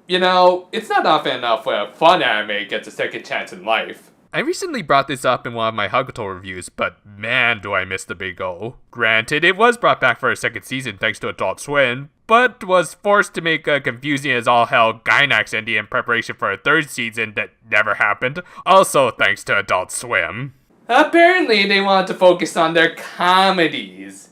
You know, it's not often enough when a fun anime gets a second chance in life. I recently brought this up in one of my Hugito reviews, but man do I miss the Big O. Granted, it was brought back for a second season thanks to Adult Swim, but was forced to make a confusing as all hell Gainax ending in preparation for a third season that never happened, also thanks to Adult Swim. Apparently, they wanted to focus on their comedies.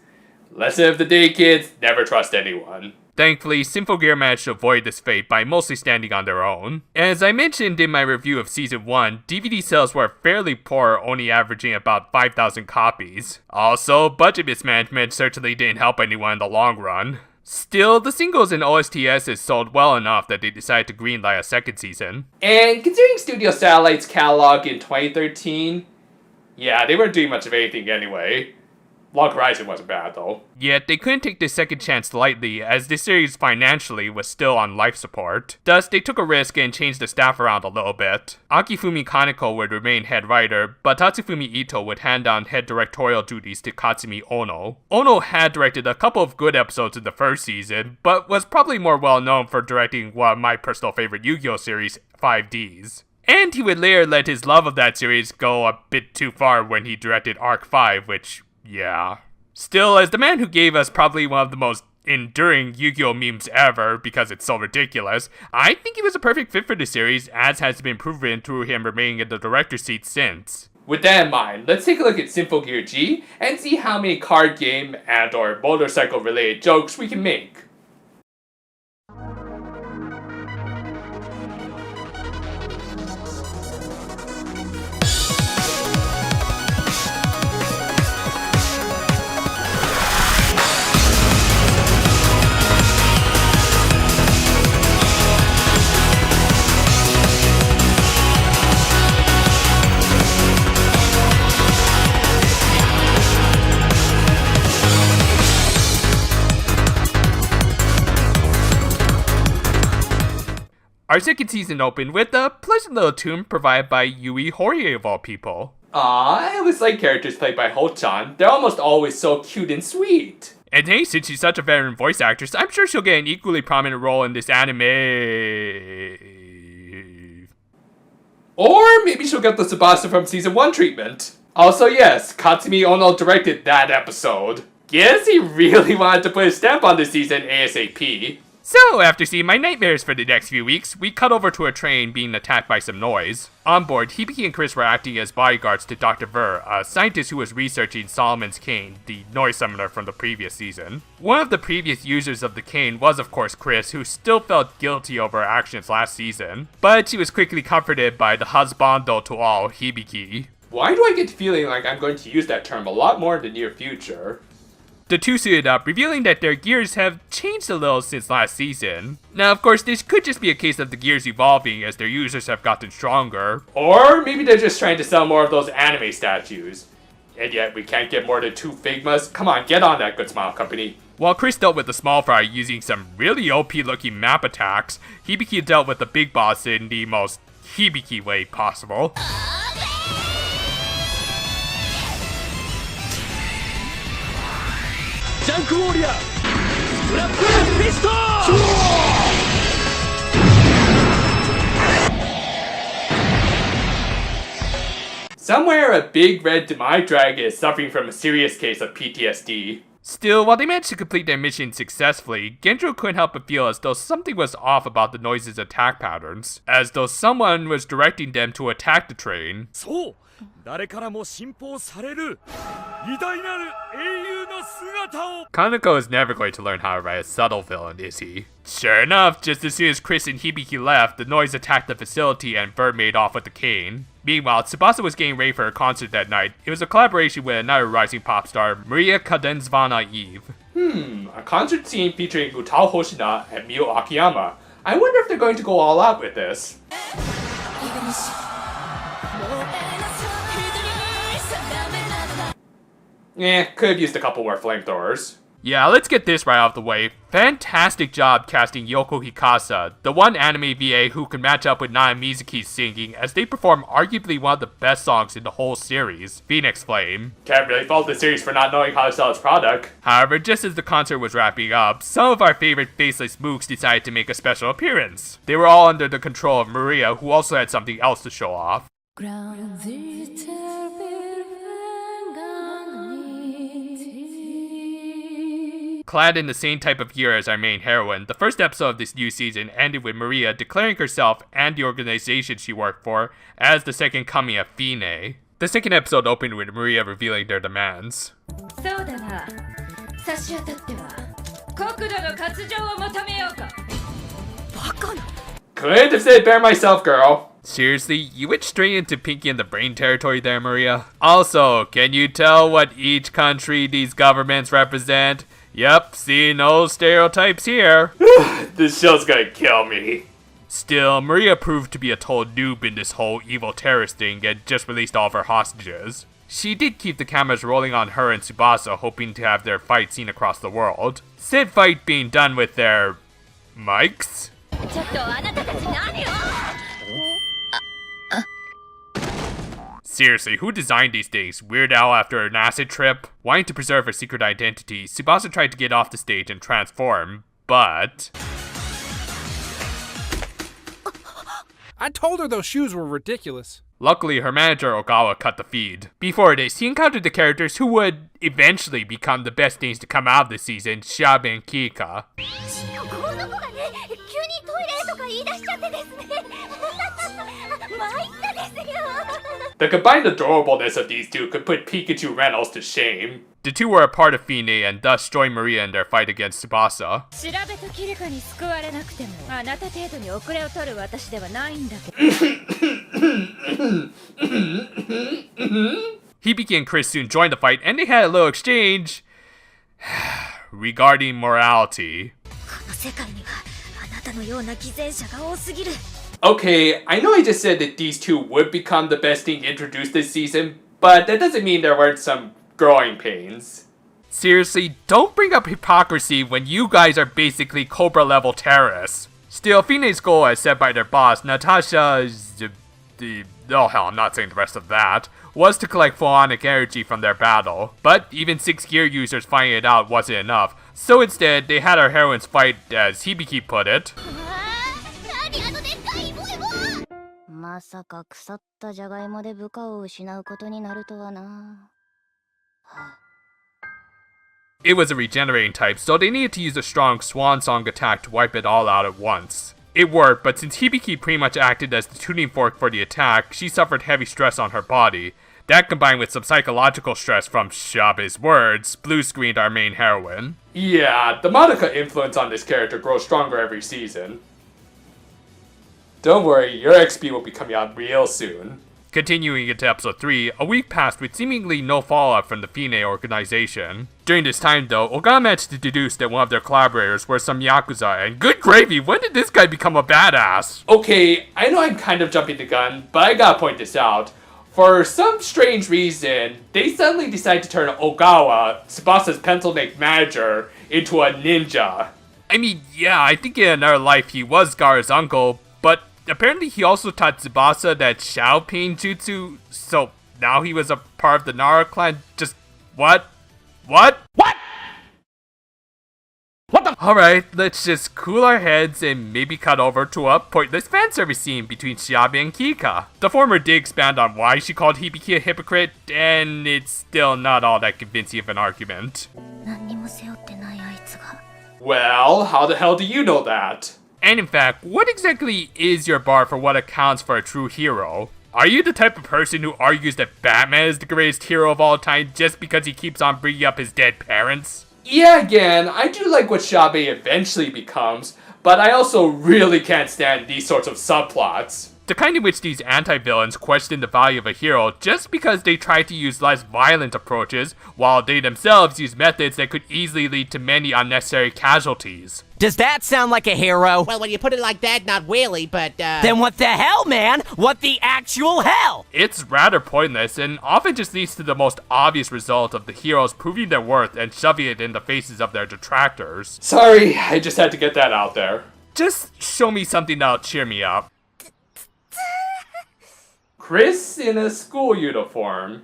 Lesson of the day, kids, never trust anyone. Thankfully, Symphogear managed to avoid this fate by mostly standing on their own. As I mentioned in my review of Season 1, DVD sales were fairly poor, only averaging about 5,000 copies. Also, budget mismanagement certainly didn't help anyone in the long run. Still, the singles and OSTs sold well enough that they decided to greenlight a second season. And considering Studio Satellite's catalog in 2013, yeah, they weren't doing much of anything anyway. Log Horizon wasn't bad, though. Yet, they couldn't take this second chance lightly, as the series financially was still on life support. Thus, they took a risk and changed the staff around a little bit. Akifumi Kaneko would remain head writer, but Tatsufumi Ito would hand down head directorial duties to Katsumi Ono. Ono had directed a couple of good episodes in the first season, but was probably more well known for directing one of my personal favorite Yu-Gi-Oh series, 5Ds. And he would later let his love of that series go a bit too far when he directed Arc 5, which... yeah. Still, as the man who gave us probably one of the most enduring Yu-Gi-Oh memes ever because it's so ridiculous, I think he was a perfect fit for the series, as has been proven through him remaining in the director's seat since. With that in mind, let's take a look at Symphogear G and see how many card game and or motorcycle related jokes we can make. Our second season opened with a pleasant little tune provided by Yui Horie of all people. Aww, I always like characters played by Ho-chan. They're almost always so cute and sweet. And hey, since she's such a veteran voice actress, I'm sure she'll get an equally prominent role in this anime. Or maybe she'll get the Tsubasa from Season 1 treatment. Also yes, Katsumi Ono directed that episode. Guess he really wanted to put a stamp on the season ASAP. So, after seeing my nightmares for the next few weeks, we cut over to a train being attacked by some noise. On board, Hibiki and Chris were acting as bodyguards to Dr. Ver, a scientist who was researching Solomon's cane, the noise summoner from the previous season. One of the previous users of the cane was of course Chris, who still felt guilty over her actions last season, but she was quickly comforted by the husbando to all, Hibiki. Why do I get the feeling like I'm going to use that term a lot more in the near future? The two suited up, revealing that their gears have changed a little since last season. Now, of course, this could just be a case of the gears evolving as their users have gotten stronger. Or maybe they're just trying to sell more of those anime statues. And yet, we can't get more than 2 Figmas? Come on, get on that, Good Smile Company. While Chris dealt with the small fry using some really OP looking map attacks, Hibiki dealt with the big boss in the most Hibiki way possible. Junk Warrior! Slap Pistol! Somewhere a big red Demai dragon is suffering from a serious case of PTSD. Still, while they managed to complete their mission successfully, Genjo couldn't help but feel as though something was off about the noise's attack patterns, as though someone was directing them to attack the train. 誰からも信奉される偉大なる英雄の姿を Kaneko is never going to learn how to write a subtle villain, is he? Sure enough, just as soon as Chris and Hibiki left, the noise attacked the facility and Bird made off with the cane. Meanwhile, Tsubasa was getting ready for a concert that night. It was a collaboration with another rising pop star, Maria Kadenzvana Eve. A concert scene featuring Utao Hoshina and Mio Akiyama. I wonder if they're going to go all out with this. Could have used a couple more flamethrowers. Yeah, let's get this right off the way. Fantastic job casting Yoko Hikasa, the one anime VA who can match up with Nae Mizuki's singing, as they perform arguably one of the best songs in the whole series, Phoenix Flame. Can't really fault the series for not knowing how to sell its product. However, just as the concert was wrapping up, some of our favorite faceless mooks decided to make a special appearance. They were all under the control of Maria, who also had something else to show off. Clad in the same type of gear as our main heroine, the first episode of this new season ended with Maria declaring herself and the organization she worked for as the second coming of Fine. The second episode opened with Maria revealing their demands. Couldn't have said it better myself, girl. Seriously, you went straight into Pinky and the Brain territory there, Maria. Also, can you tell what each country these governments represent? Yep, see, no stereotypes here. This show's gonna kill me. Still, Maria proved to be a total noob in this whole evil terrorist thing and just released all of her hostages. She did keep the cameras rolling on her and Tsubasa, hoping to have their fight seen across the world. Said fight being done with their... mics? Seriously, who designed these things? Weird Al after an acid trip? Wanting to preserve her secret identity, Tsubasa tried to get off the stage and transform, but... I told her those shoes were ridiculous. Luckily, her manager Ogawa cut the feed. Before this, he encountered the characters who would eventually become the best things to come out of this season, Shabe and Kika. The combined adorableness of these two could put Pikachu Reynolds to shame. The two were a part of Fine and thus joined Maria in their fight against Tsubasa. Hibiki and Chris soon joined the fight and they had a little exchange regarding morality. Okay, I know I just said that these two would become the best thing introduced this season, but that doesn't mean there weren't some growing pains. Seriously, don't bring up hypocrisy when you guys are basically Cobra level terrorists. Still, Fine's goal as set by their boss, Nastasia, oh hell, I'm not saying the rest of that, was to collect phonic energy from their battle. But even 6 gear users finding it out wasn't enough, so instead they had our heroines fight, as Hibiki put it. It was a regenerating type, so they needed to use a strong swan song attack to wipe it all out at once. It worked, but since Hibiki pretty much acted as the tuning fork for the attack, she suffered heavy stress on her body. That combined with some psychological stress from Shabe's words, blue-screened our main heroine. Yeah, the Monica influence on this character grows stronger every season. Don't worry, your XP will be coming out real soon. Continuing into episode 3, a week passed with seemingly no fallout from the Fine organization. During this time though, Ogawa managed to deduce that one of their collaborators were some Yakuza, and good gravy, when did this guy become a badass? Okay, I know I'm kind of jumping the gun, but I gotta point this out. For some strange reason, they suddenly decide to turn Ogawa, Tsubasa's pencil-neck manager, into a ninja. I mean, yeah, I think in another life he was Gaara's uncle, but apparently he also taught Tsubasa that Shaoping Jutsu, so now he was a part of the Nara clan. Just what? What? What? What the? Alright, let's just cool our heads and maybe cut over to a pointless fanservice scene between Shabe and Kika. The former did expand on why she called Hibiki a hypocrite, and it's still not all that convincing of an argument. Well, how the hell do you know that? And in fact, what exactly is your bar for what accounts for a true hero? Are you the type of person who argues that Batman is the greatest hero of all time just because he keeps on bringing up his dead parents? Yeah, again, I do like what Shabe eventually becomes, but I also really can't stand these sorts of subplots. The kind in which these anti-villains question the value of a hero just because they try to use less violent approaches, while they themselves use methods that could easily lead to many unnecessary casualties. Does that sound like a hero? Well, when you put it like that, not really, but, Then what the hell, man? What the actual hell? It's rather pointless, and often just leads to the most obvious result of the heroes proving their worth and shoving it in the faces of their detractors. Sorry, I just had to get that out there. Just show me something that'll cheer me up. Chris in a school uniform.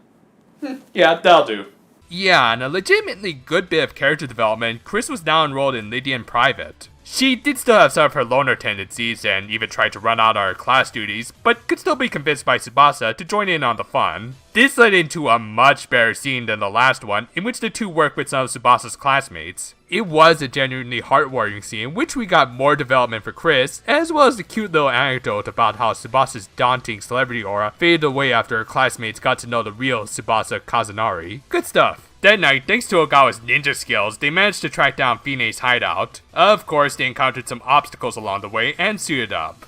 Yeah, that'll do. Yeah, and a legitimately good bit of character development, Chris was now enrolled in Lydian Private. She did still have some of her loner tendencies and even tried to run out on her class duties, but could still be convinced by Tsubasa to join in on the fun. This led into a much better scene than the last one, in which the two worked with some of Tsubasa's classmates. It was a genuinely heartwarming scene in which we got more development for Chris, as well as the cute little anecdote about how Tsubasa's daunting celebrity aura faded away after her classmates got to know the real Tsubasa Kazunari. Good stuff. That night, thanks to Ogawa's ninja skills, they managed to track down Fine's hideout. Of course, they encountered some obstacles along the way and suited up.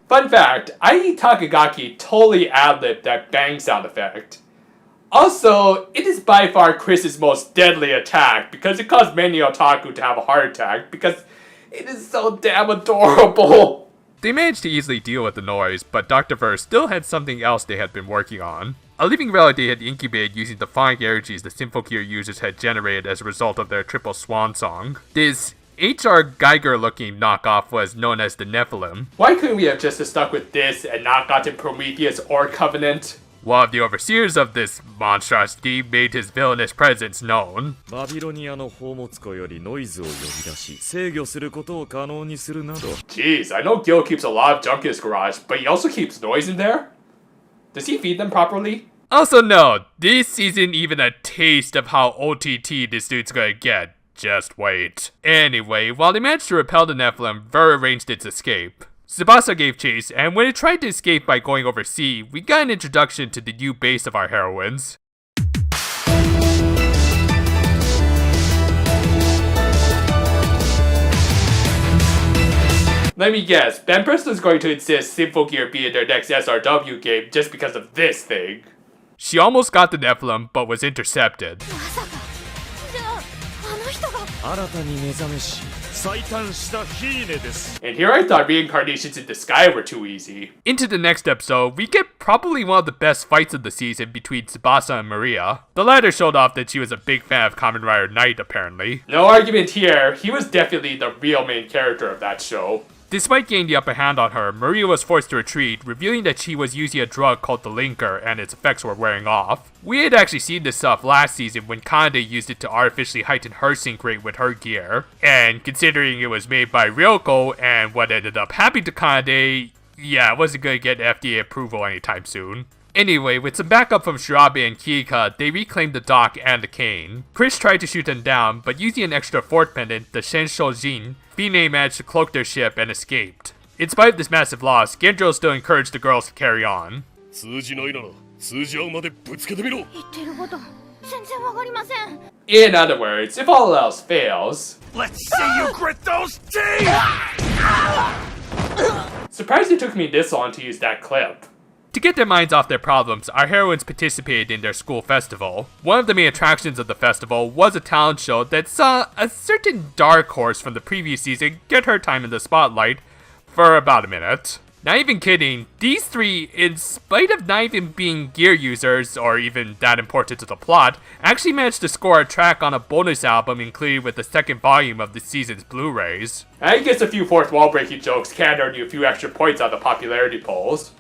Fun fact, Ai Takagaki totally ad-libbed that bang sound effect. Also, it is by far Chris's most deadly attack because it caused many otaku to have a heart attack because it is so damn adorable. They managed to easily deal with the noise, but Dr. Verse still had something else they had been working on. A living relic they had incubated using the fine energies the Symphogear users had generated as a result of their triple swan song. This H.R. Geiger-looking knockoff was known as the Nephilim. Why couldn't we have just stuck with this and not gotten Prometheus or Covenant? One of the overseers of this monstrosity made his villainous presence known. バビロニアの宝物庫よりノイズを呼び出し制御することを可能にするなど Jeez, I know Gil keeps a lot of junk in his garage, but he also keeps noise in there? Does he feed them properly? Also no, this isn't even a taste of how OTT this dude's gonna get. Just wait. Anyway, while they managed to repel the Nephilim, Ver arranged its escape. Tsubasa gave chase, and when it tried to escape by going over sea, we got an introduction to the new base of our heroines. Let me guess, Ben Preston's going to insist Symphogear be in their next SRW game just because of this thing. She almost got the Nephilim, but was intercepted. 新たに目覚めし最短したヒーネです And here I thought reincarnations in the sky were too easy. Into the next episode, we get probably one of the best fights of the season between Tsubasa and Maria. The latter showed off that she was a big fan of Kamen Rider Knight, apparently. No argument here, he was definitely the real main character of that show. Despite gaining the upper hand on her, Maria was forced to retreat, revealing that she was using a drug called the Linker and its effects were wearing off. We had actually seen this stuff last season when Kande used it to artificially heighten her sync rate with her gear. And considering it was made by Ryoko and what ended up happening to Kande, yeah, it wasn't going to get FDA approval anytime soon. Anyway, with some backup from Shirabe and Kiika, they reclaimed the dock and the cane. Chris tried to shoot them down, but using an extra fort pendant, the Shenshojin, Fine managed to cloak their ship and escaped. In spite of this massive loss, Gendro still encouraged the girls to carry on. 数字ないなら数字合うまでぶつけてみろ 言ってること全然わかりません In other words, if all else fails... Let's see you grit those teeth! Surprised it took me this long to use that clip. To get their minds off their problems, our heroines participated in their school festival. One of the main attractions of the festival was a talent show that saw a certain dark horse from the previous season get her time in the spotlight for about a minute. Not even kidding, these three, in spite of not even being gear users or even that important to the plot, actually managed to score a track on a bonus album included with the second volume of the season's Blu-rays. I guess a few fourth wall breaking jokes can earn you a few extra points on the popularity polls.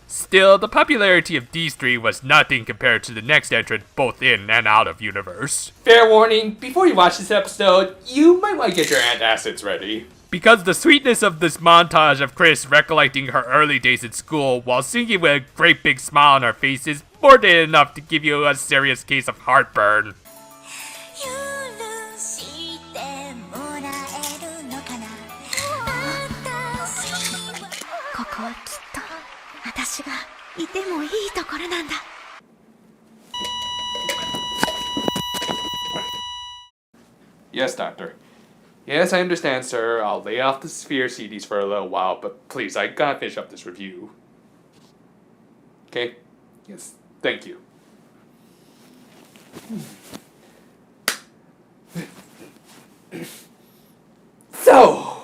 Still, the popularity of these three was nothing compared to the next entrant both in and out of universe. Fair warning, before you watch this episode, you might want to get your antacids ready. Because the sweetness of this montage of Chris recollecting her early days at school while singing with a great big smile on her face is more than enough to give you a serious case of heartburn. 許してもらえるのかなここはきっと私がいてもいいところなんだ Yes, Doctor. Yes, I understand, sir. I'll lay off the Sphere CDs for a little while, but please, I gotta finish up this review. Okay? Yes, thank you. So,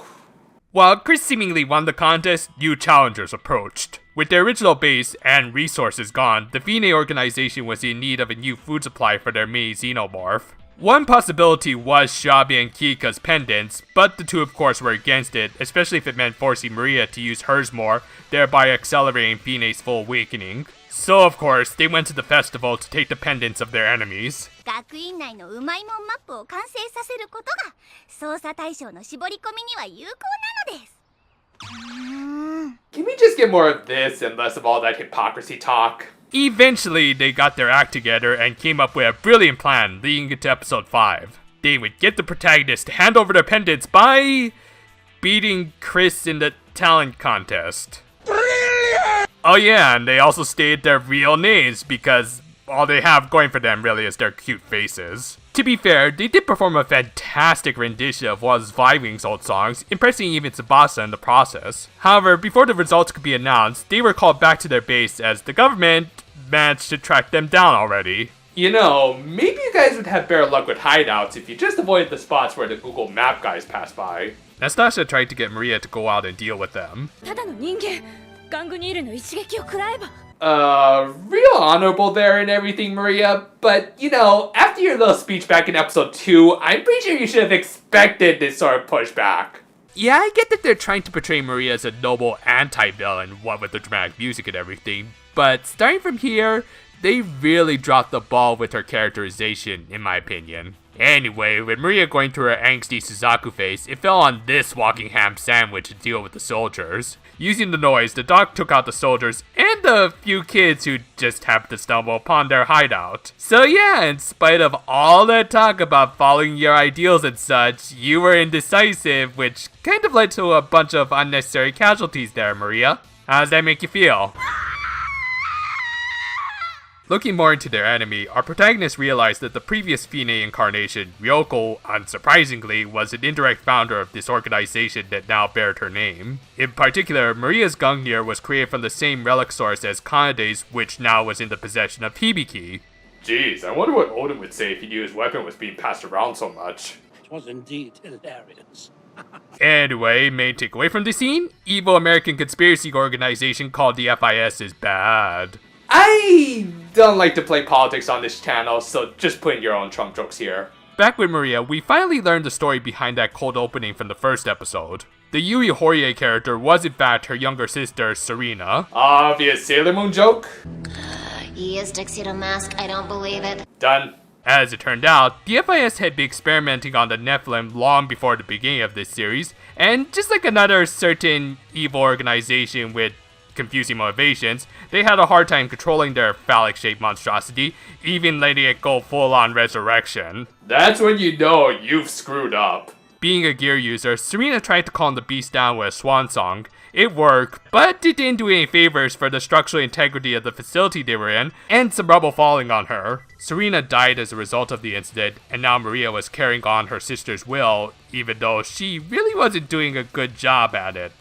While Chris seemingly won the contest, new challengers approached. With their original base and resources gone, the Fine organization was in need of a new food supply for their mini xenomorph. One possibility was Shabi and Kika's pendants, but the two of course were against it, especially if it meant forcing Maria to use hers more, thereby accelerating Fine's full awakening. So of course, they went to the festival to take the pendants of their enemies. 学院内のうまいもんマップを完成させることが捜査対象の絞り込みには有効なのです。can we just get more of this and less of all that hypocrisy talk? Eventually, they got their act together and came up with a brilliant plan leading into episode 5. They would get the protagonist to hand over their pendants by beating Chris in the talent contest. Brilliant! Oh yeah, and they also stated their real names because all they have going for them really is their cute faces. To be fair, they did perform a fantastic rendition of one of Viving's old songs, impressing even Tsubasa in the process. However, before the results could be announced, they were called back to their base as the government managed to track them down already. You know, maybe you guys would have better luck with hideouts if you just avoided the spots where the Google Map guys pass by. Nastasia tried to get Maria to go out and deal with them. ただの人間玩具ニールの一撃を食らえば Real honorable there and everything, Maria, but, you know, after your little speech back in episode 2, I'm pretty sure you should have expected this sort of pushback. Yeah, I get that they're trying to portray Maria as a noble anti-villain, what with the dramatic music and everything, but starting from here, they really dropped the ball with her characterization, in my opinion. Anyway, with Maria going through her angsty Suzaku face, it fell on this walking ham sandwich to deal with the soldiers. Using the noise, the dog took out the soldiers and the few kids who just happened to stumble upon their hideout. So yeah, in spite of all that talk about following your ideals and such, you were indecisive, which kind of led to a bunch of unnecessary casualties there, Maria. How does that make you feel? Looking more into their enemy, our protagonist realized that the previous Fine incarnation, Ryoko, unsurprisingly, was an indirect founder of this organization that now bared her name. In particular, Maria's Gungnir was created from the same relic source as Kanade's, which now was in the possession of Hibiki. Jeez, I wonder what Odin would say if he knew his weapon was being passed around so much. It was indeed hilarious. Anyway, main takeaway from the scene? Evil American conspiracy organization called the FIS is bad. I don't like to play politics on this channel, so just put in your own Trump jokes here. Back with Maria, we finally learned the story behind that cold opening from the first episode. The Yui Horie character was in fact her younger sister, Serena. Obvious Sailor Moon joke? He is Tuxedo Mask, I don't believe it. Done. As it turned out, the FIS had been experimenting on the Nephilim long before the beginning of this series, and just like another certain evil organization with confusing motivations, they had a hard time controlling their phallic-shaped monstrosity, even letting it go full-on resurrection. That's when you know you've screwed up. Being a gear user, Serena tried to calm the beast down with a swan song. It worked, but it didn't do any favors for the structural integrity of the facility they were in, and some rubble falling on her. Serena died as a result of the incident, and now Maria was carrying on her sister's will, even though she really wasn't doing a good job at it.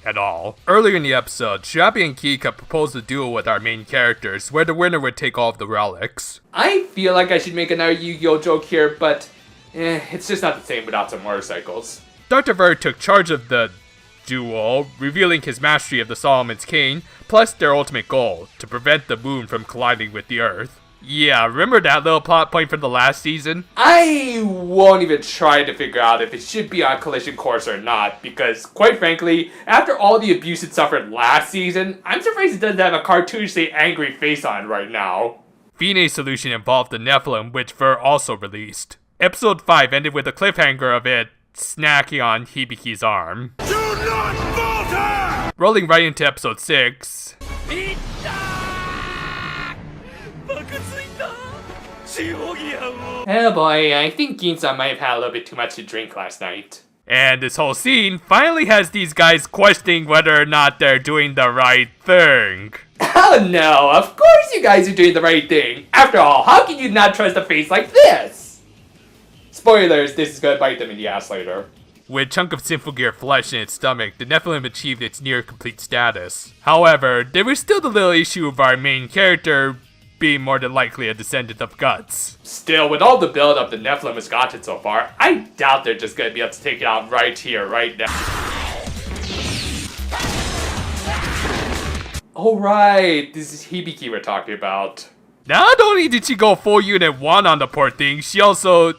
At all. Earlier in the episode, Shabi and Hiccup proposed a duel with our main characters, where the winner would take all of the relics. I feel like I should make another Yu-Gi-Oh joke here, but it's just not the same without some motorcycles. Dr. Vert took charge of the duel, revealing his mastery of the Solomon's Cane, plus their ultimate goal, to prevent the moon from colliding with the Earth. Yeah, remember that little plot point from the last season? I won't even try to figure out if it should be on collision course or not, because quite frankly, after all the abuse it suffered last season, I'm surprised it doesn't have a cartoonishly angry face on right now. Fine's solution involved the Nephilim, which Ver also released. Episode 5 ended with a cliffhanger of it snacking on Hibiki's arm. Do not falter! Rolling right into episode 6. Oh boy, I think Ginza might have had a little bit too much to drink last night. And this whole scene finally has these guys questioning whether or not they're doing the right thing. Oh no, of course you guys are doing the right thing. After all, how can you not trust a face like this? Spoilers, this is gonna bite them in the ass later. With a chunk of Symphogear flesh in its stomach, the Nephilim achieved its near-complete status. However, there was still the little issue of our main character being more than likely a descendant of Guts. Still, with all the build-up the Nephilim has gotten so far, I doubt they're just gonna be able to take it out right here, right now. Alright, this is Hibiki we're talking about. Not only did she go full unit 1 on the poor thing, she also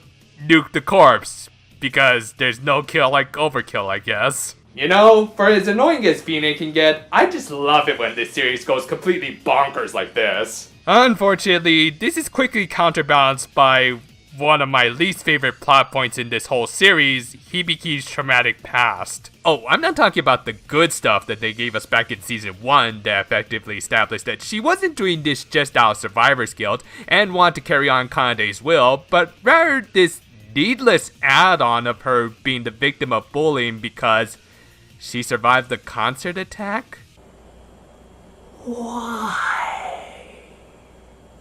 nuked the corpse. Because there's no kill like overkill, I guess. You know, for as annoying as Fina can get, I just love it when this series goes completely bonkers like this. Unfortunately, this is quickly counterbalanced by one of my least favorite plot points in this whole series, Hibiki's traumatic past. Oh, I'm not talking about the good stuff that they gave us back in season 1 that effectively established that she wasn't doing this just out of survivor's guilt and wanted to carry on Kanade's will, but rather this needless add-on of her being the victim of bullying because she survived the concert attack? Why?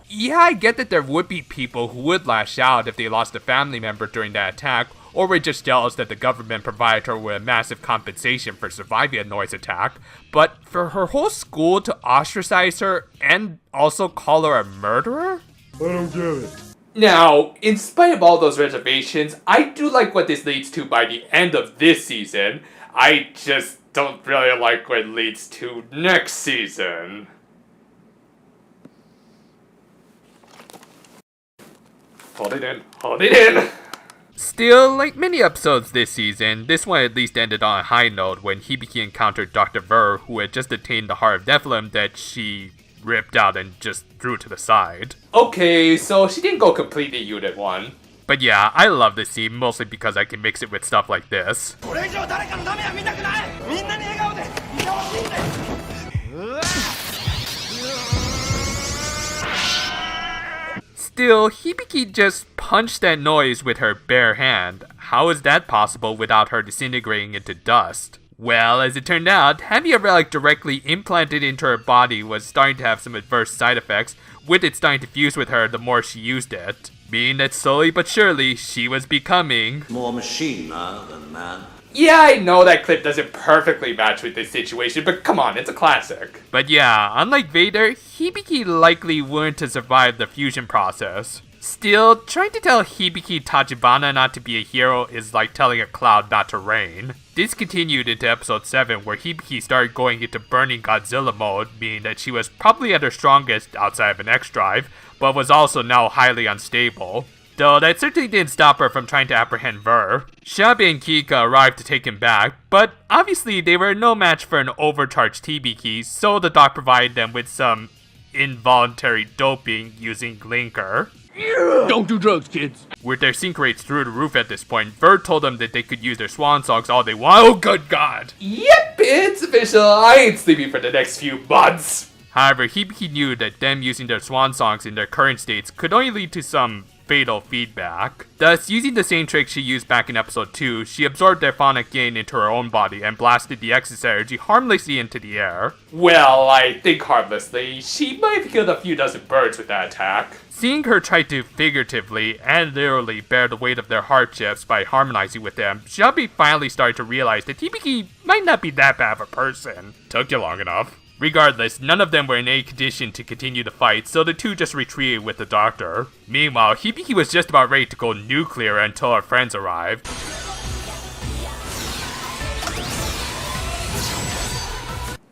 Yeah, I get that there would be people who would lash out if they lost a family member during that attack, or were just jealous that the government provided her with a massive compensation for surviving a noise attack, but for her whole school to ostracize her and also call her a murderer? I don't get it. Now, in spite of all those reservations, I do like what this leads to by the end of this season. I just don't really like what it leads to next season. Hold it in, hold it in! Still, like many episodes this season, this one at least ended on a high note when Hibiki encountered Dr. Ver, who had just attained the Heart of Nephilim that she ripped out and just threw to the side. Okay, so she didn't go completely Unit 1. But yeah, I love this scene mostly because I can mix it with stuff like this. Still, Hibiki just punched that noise with her bare hand. How is that possible without her disintegrating into dust? Well, as it turned out, having a relic directly implanted into her body was starting to have some adverse side effects, with it starting to fuse with her the more she used it. Meaning that slowly but surely, she was becoming More machine now than man. Yeah, I know that clip doesn't perfectly match with this situation, but come on, it's a classic. But yeah, unlike Vader, Hibiki likely wouldn't have survived the fusion process. Still, trying to tell Hibiki Tachibana not to be a hero is like telling a cloud not to rain. This continued into episode 7 where Hibiki started going into burning Godzilla mode, meaning that she was probably at her strongest outside of an X-Drive, but was also now highly unstable. Though that certainly didn't stop her from trying to apprehend Ver. Shabe and Kika arrived to take him back, but obviously they were no match for an overcharged Hibiki, so the doc provided them with some involuntary doping using Glinker. Don't do drugs, kids. With their sync rates through the roof at this point, Ver told them that they could use their swan songs all they want. Oh good god! Yep, it's official. I ain't sleeping for the next few months. However, Hibiki knew that them using their swan songs in their current states could only lead to some fatal feedback. Thus, using the same trick she used back in episode 2, she absorbed their phonic gain into her own body and blasted the excess energy harmlessly into the air. Well, I think harmlessly. She might have killed a few dozen birds with that attack. Seeing her try to figuratively and literally bear the weight of their hardships by harmonizing with them, Shabi finally started to realize that Hibiki might not be that bad of a person. Took you long enough. Regardless, none of them were in any condition to continue the fight, so the two just retreated with the doctor. Meanwhile, Hibiki was just about ready to go nuclear until her friends arrived.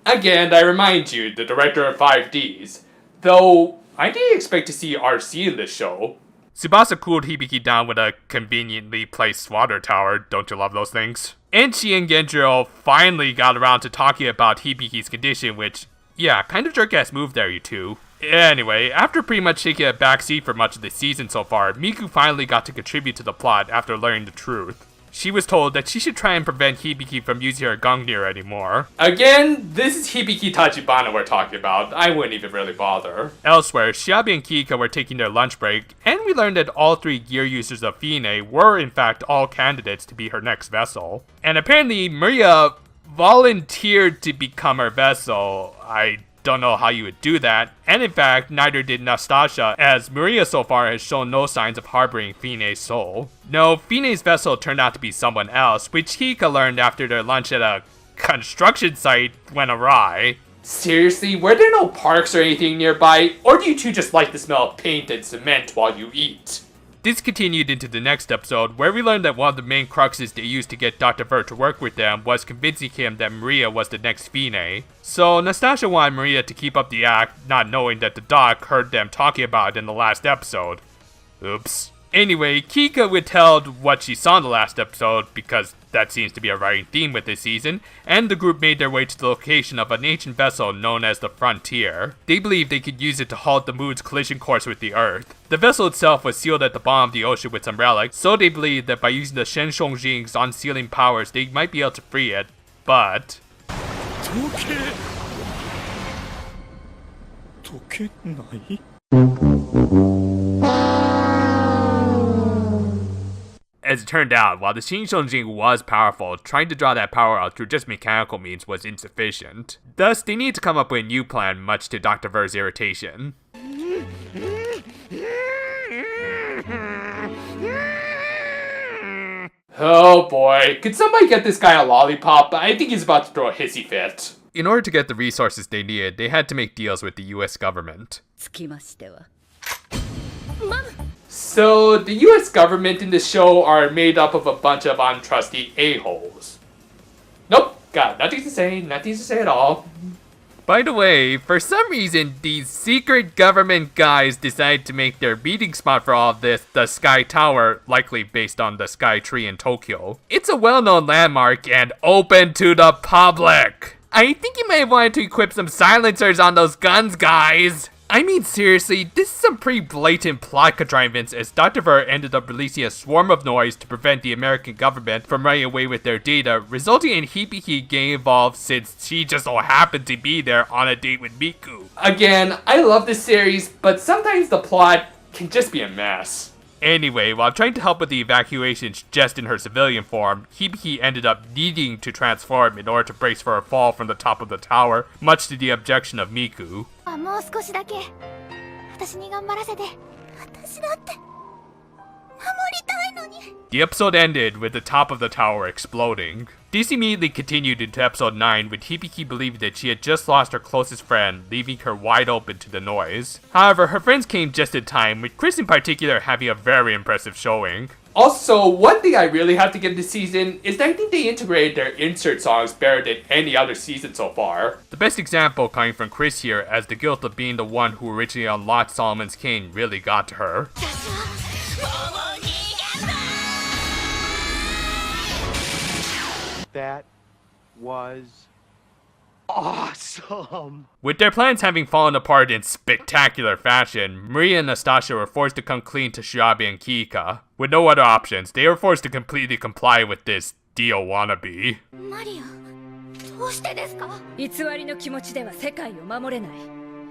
Again, I remind you, the director of 5Ds. Though, I didn't expect to see RC in this show. Tsubasa cooled Hibiki down with a conveniently placed water tower, don't you love those things? And she and Genjiro finally got around to talking about Hibiki's condition, which, yeah, kind of jerk-ass move there, you two. Anyway, after pretty much taking a backseat for much of the season so far, Miku finally got to contribute to the plot after learning the truth. She was told that she should try and prevent Hibiki from using her Gungnir anymore. Again, this is Hibiki Tachibana we're talking about. I wouldn't even really bother. Elsewhere, Shiabi and Kika were taking their lunch break, and we learned that all three gear users of Fine were in fact all candidates to be her next vessel. And apparently, Maria volunteered to become her vessel. I don't know how you would do that, and in fact, neither did Nastasia, as Maria so far has shown no signs of harboring Fine's soul. No, Fine's vessel turned out to be someone else, which Hika learned after their lunch at a construction site went awry. Seriously, were there no parks or anything nearby, or do you two just like the smell of paint and cement while you eat? This continued into the next episode, where we learned that one of the main cruxes they used to get Dr. Ver to work with them was convincing him that Maria was the next Fine. So Nastasia wanted Maria to keep up the act, not knowing that the doc heard them talking about it in the last episode. Oops. Anyway, Kika withheld what she saw in the last episode, because that seems to be a running theme with this season, and the group made their way to the location of an ancient vessel known as the Frontier. They believed they could use it to halt the moon's collision course with the Earth. The vessel itself was sealed at the bottom of the ocean with some relics, so they believed that by using the Senshongjing's unsealing powers, they might be able to free it, but... As it turned out, while the Senshongjing was powerful, trying to draw that power out through just mechanical means was insufficient. Thus, they needed to come up with a new plan, much to Dr. Ver's irritation. Oh boy, could somebody get this guy a lollipop? I think he's about to throw a hissy fit. In order to get the resources they needed, they had to make deals with the US government. So, the US government in the show are made up of a bunch of untrusty a-holes. Nope, got nothing to say at all. By the way, for some reason, these secret government guys decided to make their meeting spot for all of this the Sky Tower, likely based on the Sky Tree in Tokyo. It's a well-known landmark and open to the public. I think you may have wanted to equip some silencers on those guns, guys. I mean, seriously, this is some pretty blatant plot contrivance, as Dr. Ver ended up releasing a swarm of noise to prevent the American government from running away with their data, resulting in Hibiki getting involved since she just so happened to be there on a date with Miku. Again, I love this series, but sometimes the plot can just be a mess. Anyway, while trying to help with the evacuations just in her civilian form, Hibiki ended up needing to transform in order to brace for a fall from the top of the tower, much to the objection of Miku. The episode ended with the top of the tower exploding. This immediately continued into episode 9, with Hibiki believing that she had just lost her closest friend, leaving her wide open to the noise. However, her friends came just in time, with Chris in particular having a very impressive showing. Also, one thing I really have to give this season is that I think they integrated their insert songs better than any other season so far. The best example coming from Chris here, as the guilt of being the one who originally unlocked Solomon's King really got to her. That was awesome! With their plans having fallen apart in spectacular fashion, Maria and Nastasia were forced to come clean to Shiabe and Kika. With no other options, they were forced to completely comply with this deal wannabe.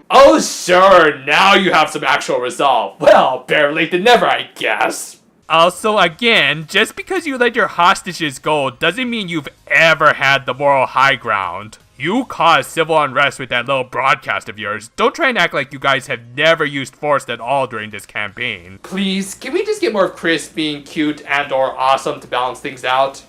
Oh sure, now you have some actual resolve. Well, better late than never, I guess. Also, again, just because you let your hostages go doesn't mean you've ever had the moral high ground. You caused civil unrest with that little broadcast of yours. Don't try and act like you guys have never used force at all during this campaign. Please, can we just get more of Chris being cute and or awesome to balance things out?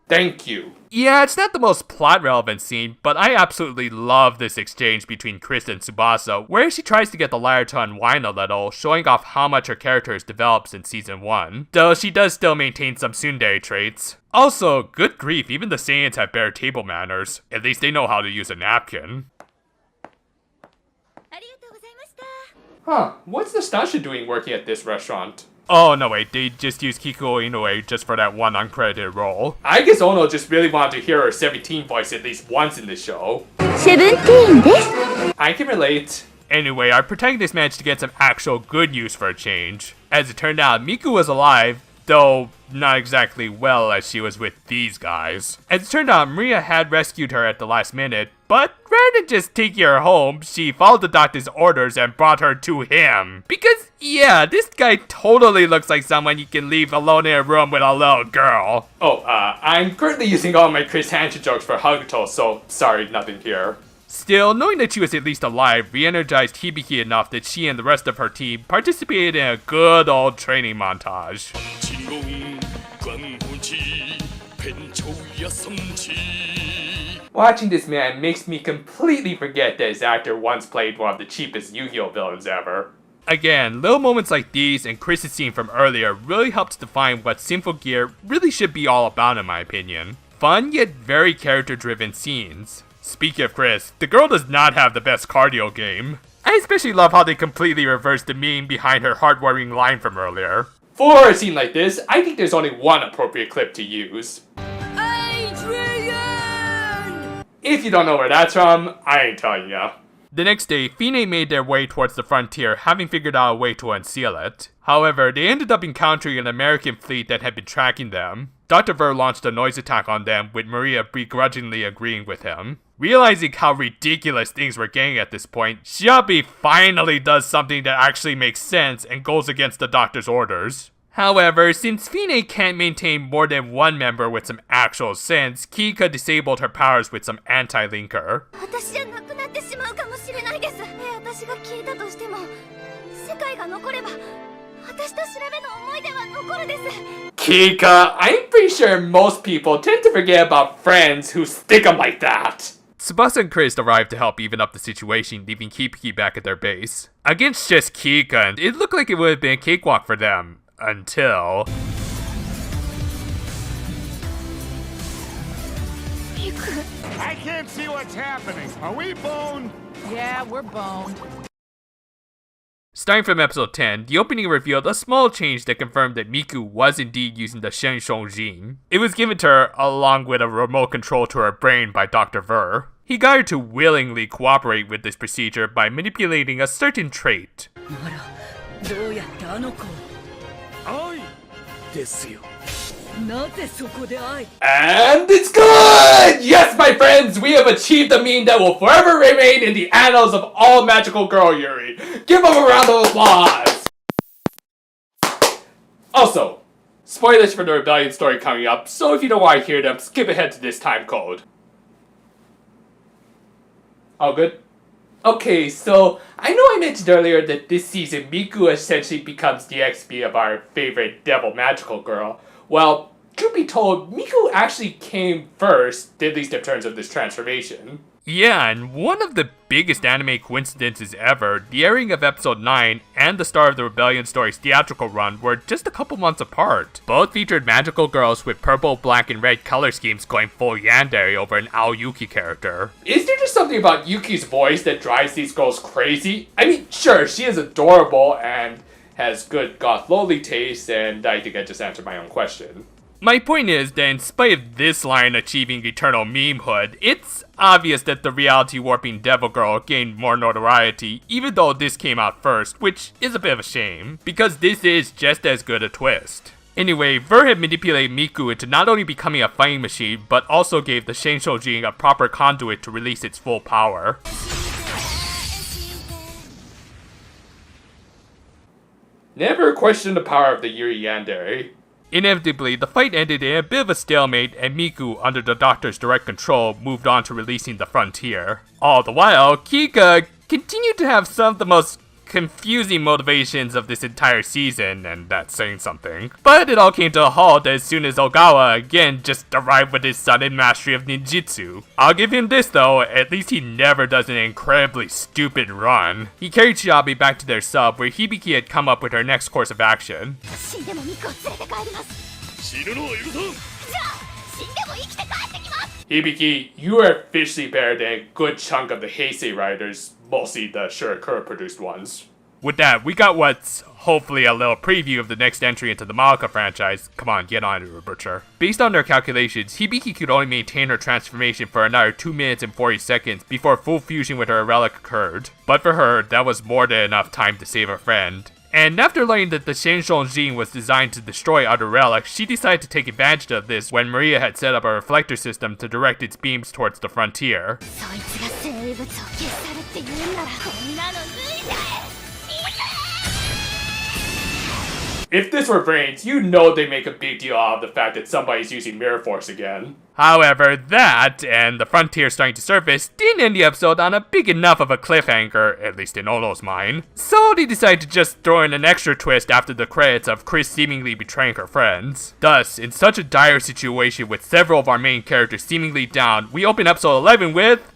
Thank you. Yeah, it's not the most plot relevant scene, but I absolutely love this exchange between Chris and Tsubasa, where she tries to get the liar to unwind a little, showing off how much her character has developed since season 1. Though she does still maintain some tsundere traits. Also, good grief, even the Saiyans have bare table manners. At least they know how to use a napkin. Huh, what's Nastasia doing working at this restaurant? Oh, no wait, they just used Kikuo Inoue just for that one uncredited role. I guess Ono just really wanted to hear her 17 voice at least once in the show. 17 です。 I can relate. Anyway, our protagonist managed to get some actual good use for a change. As it turned out, Miku was alive, though not exactly well as she was with these guys. As it turned out, Maria had rescued her at the last minute, but rather than just taking her home, she followed the doctor's orders and brought her to him. Because, yeah, this guy totally looks like someone you can leave alone in a room with a little girl. Oh, I'm currently using all my Chris Hansen jokes for Hakuto, so sorry, nothing here. Still, knowing that she was at least alive re-energized Hibiki enough that she and the rest of her team participated in a good old training montage. Watching this man makes me completely forget that his actor once played one of the cheapest Yu-Gi-Oh villains ever. Again, little moments like these and Chris's scene from earlier really helps define what Symphogear really should be all about in my opinion. Fun yet very character-driven scenes. Speaking of Chris, the girl does not have the best cardio game. I especially love how they completely reversed the meme behind her heartwarming line from earlier. For a scene like this, I think there's only one appropriate clip to use. Adrian! If you don't know where that's from, I ain't telling ya. The next day, Fine made their way towards the frontier, having figured out a way to unseal it. However, they ended up encountering an American fleet that had been tracking them. Dr. Ver launched a noise attack on them, with Maria begrudgingly agreeing with him. Realizing how ridiculous things were getting at this point, Xiaobi finally does something that actually makes sense and goes against the doctor's orders. However, since Fine can't maintain more than one member with some actual sense, Kika disabled her powers with some anti-linker. Kika, I'm pretty sure most people tend to forget about friends who stick 'em like that. Tsubasa and Chris arrived to help even up the situation, leaving Hibiki back at their base. Against just Kika, it looked like it would have been a cakewalk for them. Until... I can't see what's happening. Are we boned? Yeah, we're boned. Starting from episode 10, the opening revealed a small change that confirmed that Miku was indeed using the Shenshou Jin. It was given to her along with a remote control to her brain by Dr. Ver. He got her to willingly cooperate with this procedure by manipulating a certain trait. And it's good! Yes, my friends, we have achieved a meme that will forever remain in the annals of all magical girl Yuri. Give them a round of applause! Also, spoilers for the Rebellion story coming up, so if you don't want to hear them, skip ahead to this time code. All good? Okay, so I know I mentioned earlier that this season Miku essentially becomes the XP of our favorite devil magical girl. Well, truth be told, Miku actually came first, at least in terms of this transformation. Yeah, and one of the biggest anime coincidences ever, the airing of episode 9 and the Star of the Rebellion story's theatrical run were just a couple months apart. Both featured magical girls with purple, black, and red color schemes going full yandere over an Aoyuki character. Is there just something about Yuki's voice that drives these girls crazy? I mean, sure, she is adorable and has good goth lowly taste, and I think I just answered my own question. My point is that in spite of this line achieving eternal memehood, it's obvious that the reality warping Devil Girl gained more notoriety, even though this came out first, which is a bit of a shame, because this is just as good a twist. Anyway, Ver had manipulated Miku into not only becoming a fighting machine, but also gave the Shenshou Jin a proper conduit to release its full power. Never question the power of the Yuri Yandere. Inevitably, the fight ended in a bit of a stalemate, and Miku, under the Doctor's direct control, moved on to releasing the frontier. All the while, Kika continued to have some of the most confusing motivations of this entire season, and that's saying something. But it all came to a halt as soon as Ogawa again just arrived with his sudden mastery of ninjutsu. I'll give him this though, at least he never does an incredibly stupid run. He carried Xiaobi back to their sub, where Hibiki had come up with her next course of action. Hibiki, you are officially better than a good chunk of the Heisei writers, mostly the Shirakura produced ones. With that, we got what's hopefully a little preview of the next entry into the Madoka franchise. Come on, get on it, Butcher. Based on their calculations, Hibiki could only maintain her transformation for another 2 minutes and 40 seconds before full fusion with her relic occurred. But for her, that was more than enough time to save a friend. and after learning that the Shenshong gene was designed to destroy other relics, she decided to take advantage of this when Maria had set up a reflector system to direct its beams towards the frontier. If this were brains, you know they make a big deal out of the fact that somebody's using Mirror Force again. However, that, and the frontier starting to surface, didn't end the episode on a big enough of a cliffhanger, at least in Ono's mind. So they decided to just throw in an extra twist after the credits of Chris seemingly betraying her friends. Thus, in such a dire situation with several of our main characters seemingly down, we open episode 11 with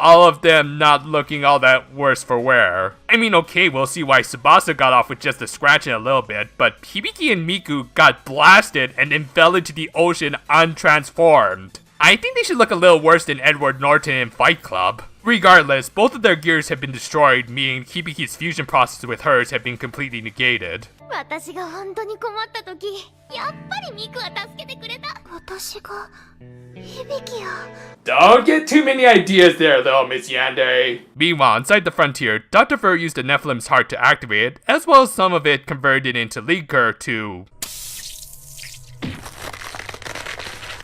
all of them not looking all that worse for wear. I mean, okay, we'll see why Tsubasa got off with just a scratch in a little bit, but Hibiki and Miku got blasted and then fell into the ocean untransformed. I think they should look a little worse than Edward Norton in Fight Club. Regardless, both of their gears have been destroyed, meaning Hibiki's fusion process with hers have been completely negated. Don't get too many ideas there though, Miss Yandere. Meanwhile, inside the frontier, Dr. Ver used the Nephilim's heart to activate it, as well as some of it converted into liquor to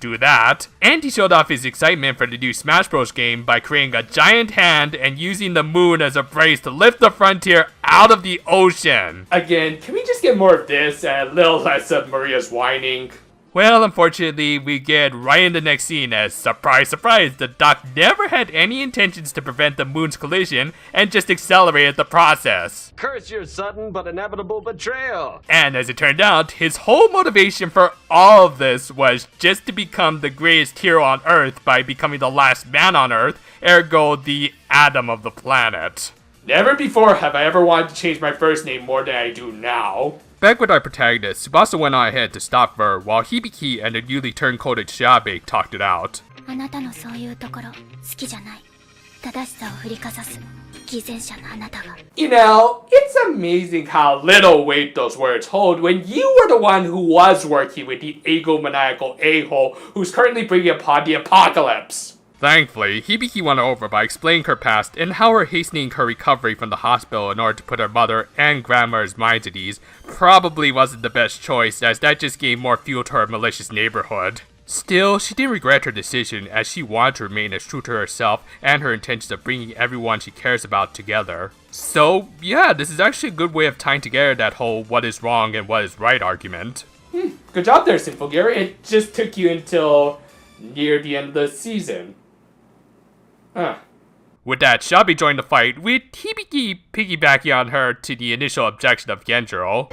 do that, and he showed off his excitement for the new Smash Bros game by creating a giant hand and using the moon as a brace to lift the frontier out of the ocean. Again, can we just get more of this and a little less of Maria's whining? Well, unfortunately, we get right in the next scene as, surprise, surprise, the Doc never had any intentions to prevent the moon's collision and just accelerated the process. Curse your sudden but inevitable betrayal. And as it turned out, his whole motivation for all of this was just to become the greatest hero on Earth by becoming the last man on Earth, ergo the Adam of the planet. Never before have I ever wanted to change my first name more than I do now. Back with our protagonist, Tsubasa went on ahead to stop Ver, while Hibiki and the newly turncoated Shabe talked it out. You know, it's amazing how little weight those words hold when you were the one who was working with the egomaniacal a-hole who's currently bringing upon the apocalypse. Thankfully, Hibiki won her over by explaining her past and how her hastening her recovery from the hospital in order to put her mother and grandmother's minds at ease probably wasn't the best choice, as that just gave more fuel to her malicious neighborhood. Still, she didn't regret her decision, as she wanted to remain as true to herself and her intentions of bringing everyone she cares about together. So, yeah, this is actually a good way of tying together that whole what is wrong and what is right argument. Good job there, Symphogear. It just took you until near the end of the season. With that, Shabe joined the fight, with Hibiki piggybacking on her to the initial objection of Genjiro.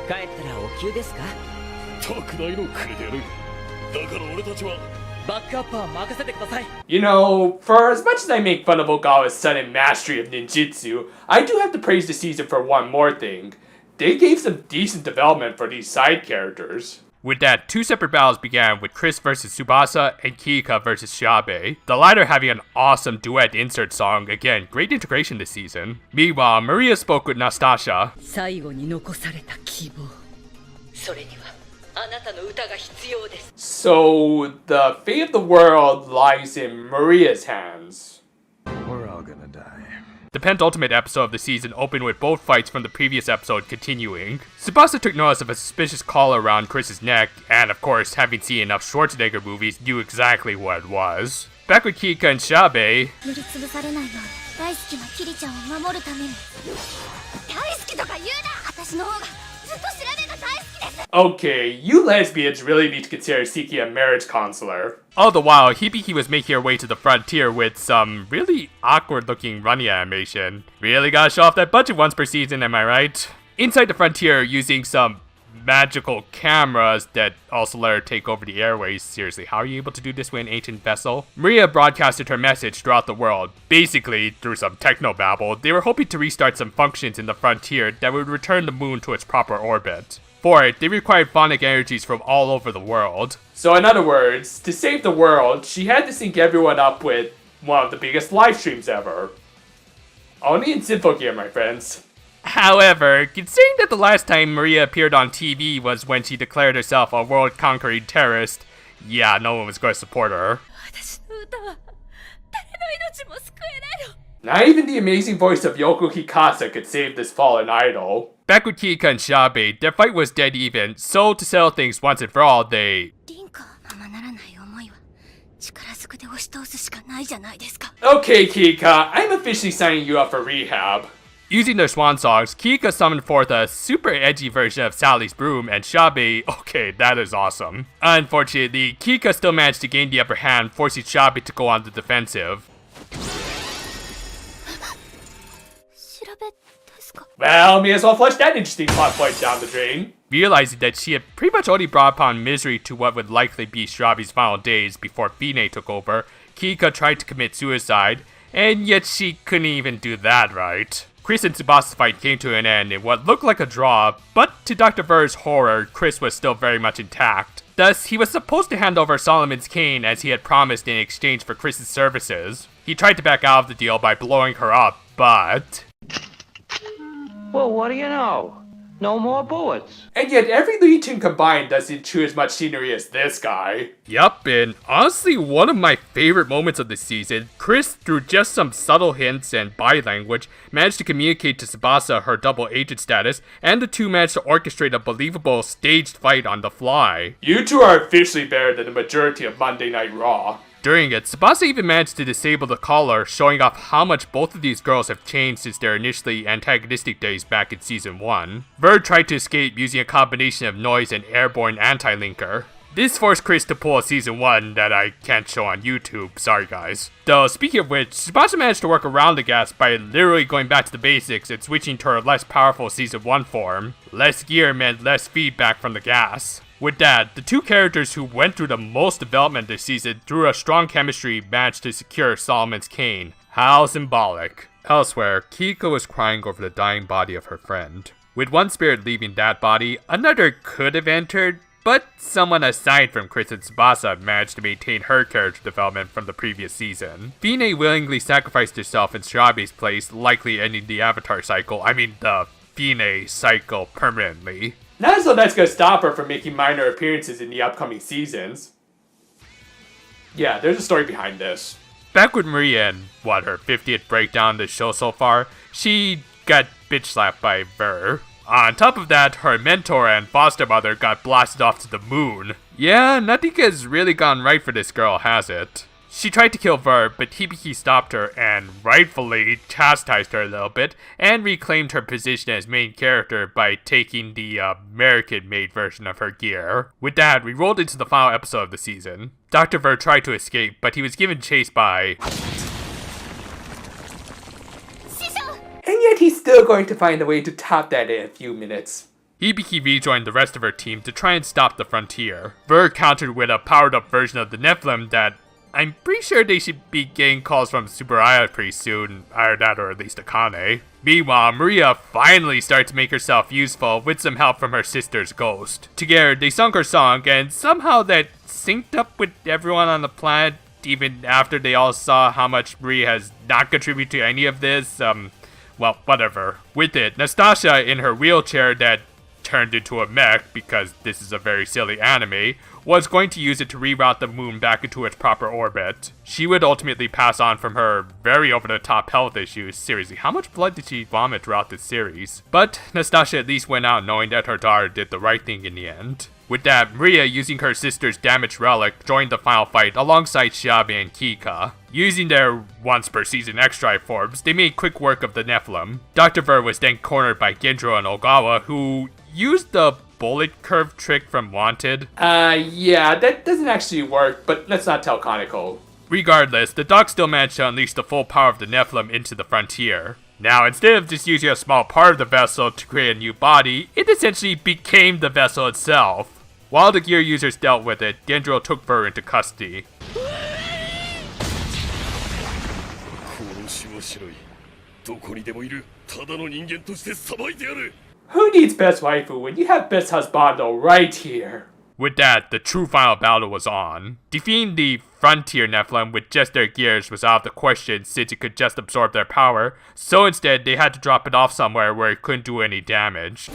You know, for as much as I make fun of Ogawa's sudden mastery of ninjutsu, I do have to praise the season for one more thing. They gave some decent development for these side characters. With that, two separate battles began with Chris versus Tsubasa and Kika versus Shabe, the latter having an awesome duet insert song, again, great integration this season. Meanwhile, Maria spoke with Nastasia. So, the fate of the world lies in Maria's hands. We're all gonna die. The penultimate episode of the season opened with both fights from the previous episode continuing. Tsubasa took notice of a suspicious collar around Chris's neck, and of course, having seen enough Schwarzenegger movies, knew exactly what it was. Back with Kika and Shabe. Okay, you lesbians really need to consider seeking a marriage counselor. All the while, Hibiki was making her way to the frontier with some really awkward looking running animation. Really gotta show off that budget once per season, am I right? Inside the frontier, using some magical cameras that also let her take over the airways. Seriously, how are you able to do this with an ancient vessel? Maria broadcasted her message throughout the world. Basically, through some technobabble, they were hoping to restart some functions in the frontier that would return the moon to its proper orbit. For it, they required phonic energies from all over the world. So in other words, to save the world, she had to sync everyone up with one of the biggest live streams ever. Only in Symphogear, my friends. However, considering that the last time Maria appeared on TV was when she declared herself a world-conquering terrorist, yeah, no one was going to support her. Not even the amazing voice of Yoko Hikasa could save this fallen idol. Back with Kika and Shabe, their fight was dead even, so to settle things once and for all, they... Okay, Kika, I'm officially signing you up for rehab. Using their swan songs, Kika summoned forth a super edgy version of Sally's broom, and Shabe, okay, that is awesome. Unfortunately, Kika still managed to gain the upper hand, forcing Shabe to go on the defensive. Well, may as well flush that interesting plot point down the drain. Realizing that she had pretty much already brought upon misery to what would likely be Shabe's final days before Fine took over, Kika tried to commit suicide, and yet she couldn't even do that right. Chris and Tsubasa's fight came to an end in what looked like a draw, but to Dr. Ver's horror, Chris was still very much intact. Thus, he was supposed to hand over Solomon's cane as he had promised in exchange for Chris's services. He tried to back out of the deal by blowing her up, but... Well, what do you know? No more bullets. And yet every lead team combined doesn't chew as much scenery as this guy. Yup, and honestly one of my favorite moments of the season, Chris, through just some subtle hints and body language, managed to communicate to Tsubasa her double agent status, and the two managed to orchestrate a believable staged fight on the fly. You two are officially better than the majority of Monday Night Raw. During it, Tsubasa even managed to disable the collar, showing off how much both of these girls have changed since their initially antagonistic days back in Season 1. Ver tried to escape using a combination of noise and airborne anti-linker. This forced Chris to pull a Season 1 that I can't show on YouTube, sorry guys. Though, speaking of which, Tsubasa managed to work around the gas by literally going back to the basics and switching to her less powerful Season 1 form. Less gear meant less feedback from the gas. With that, the two characters who went through the most development this season through a strong chemistry managed to secure Solomon's cane. How symbolic. Elsewhere, Kiko was crying over the dying body of her friend. With one spirit leaving that body, another could have entered, but someone aside from Chris and Tsubasa managed to maintain her character development from the previous season. Fine willingly sacrificed herself in Shabe's place, likely ending the Avatar cycle, the Fine cycle permanently. Not as though that's gonna stop her from making minor appearances in the upcoming seasons. Yeah, there's a story behind this. Back with Maria and, her 50th breakdown of the show so far, she got bitch slapped by Ver. On top of that, her mentor and foster mother got blasted off to the moon. Yeah, nothing has really gone right for this girl, has it? She tried to kill Ver, but Hibiki stopped her and rightfully chastised her a little bit and reclaimed her position as main character by taking the American-made version of her gear. With that, we rolled into the final episode of the season. Dr. Ver tried to escape, but he was given chase by... And yet he's still going to find a way to top that in a few minutes. Hibiki rejoined the rest of her team to try and stop the frontier. Ver countered with a powered-up version of the Nephilim that I'm pretty sure they should be getting calls from Tsuburaya pretty soon, either that or at least Akane. Meanwhile, Maria finally started to make herself useful with some help from her sister's ghost. Together, they sung her song, and somehow that synced up with everyone on the planet, even after they all saw how much Maria has not contributed to any of this, well, whatever. With it, Nastasia in her wheelchair that turned into a mech, because this is a very silly anime, was going to use it to reroute the moon back into its proper orbit. She would ultimately pass on from her very over-the-top health issues. Seriously, how much blood did she vomit throughout this series? But Nastasia at least went out knowing that her daughter did the right thing in the end. With that, Maria, using her sister's damaged relic, joined the final fight alongside Shabe and Kika. Using their once-per-season extra forms, they made quick work of the Nephilim. Dr. Ver was then cornered by Gendro and Ogawa, who used the bullet curve trick from Wanted. Yeah, that doesn't actually work, but let's not tell Kaneko. Regardless, the dog still managed to unleash the full power of the Nephilim into the frontier. Now, instead of just using a small part of the vessel to create a new body, it essentially became the vessel itself. While the gear users dealt with it, Gendro took Ver into custody. Who needs best waifu when you have best husbando right here? With that, the true final battle was on. Defeating the Frontier Nephilim with just their gears was out of the question since it could just absorb their power, so instead they had to drop it off somewhere where it couldn't do any damage.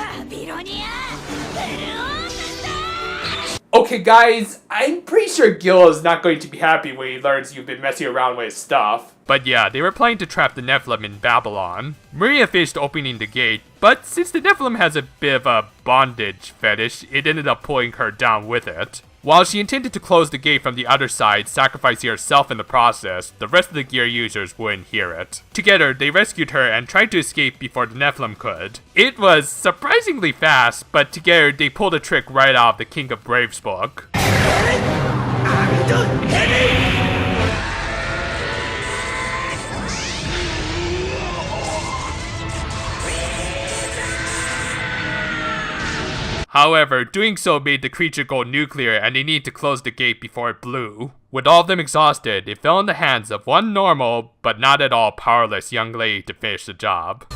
Okay guys, I'm pretty sure Gil is not going to be happy when he learns you've been messing around with his stuff. But yeah, they were planning to trap the Nephilim in Babylon. Maria finished opening the gate, but since the Nephilim has a bit of a bondage fetish, it ended up pulling her down with it. While she intended to close the gate from the other side, sacrificing herself in the process, the rest of the gear users wouldn't hear it. Together, they rescued her and tried to escape before the Nephilim could. It was surprisingly fast, but together they pulled a trick right out of the King of Braves book. However, doing so made the creature go nuclear and they needed to close the gate before it blew. With all of them exhausted, it fell in the hands of one normal, but not at all powerless young lady to finish the job.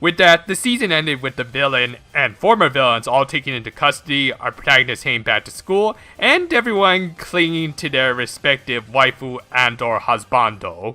With that, the season ended with the villain and former villains all taken into custody, our protagonist heading back to school, and everyone clinging to their respective waifu and or husbando.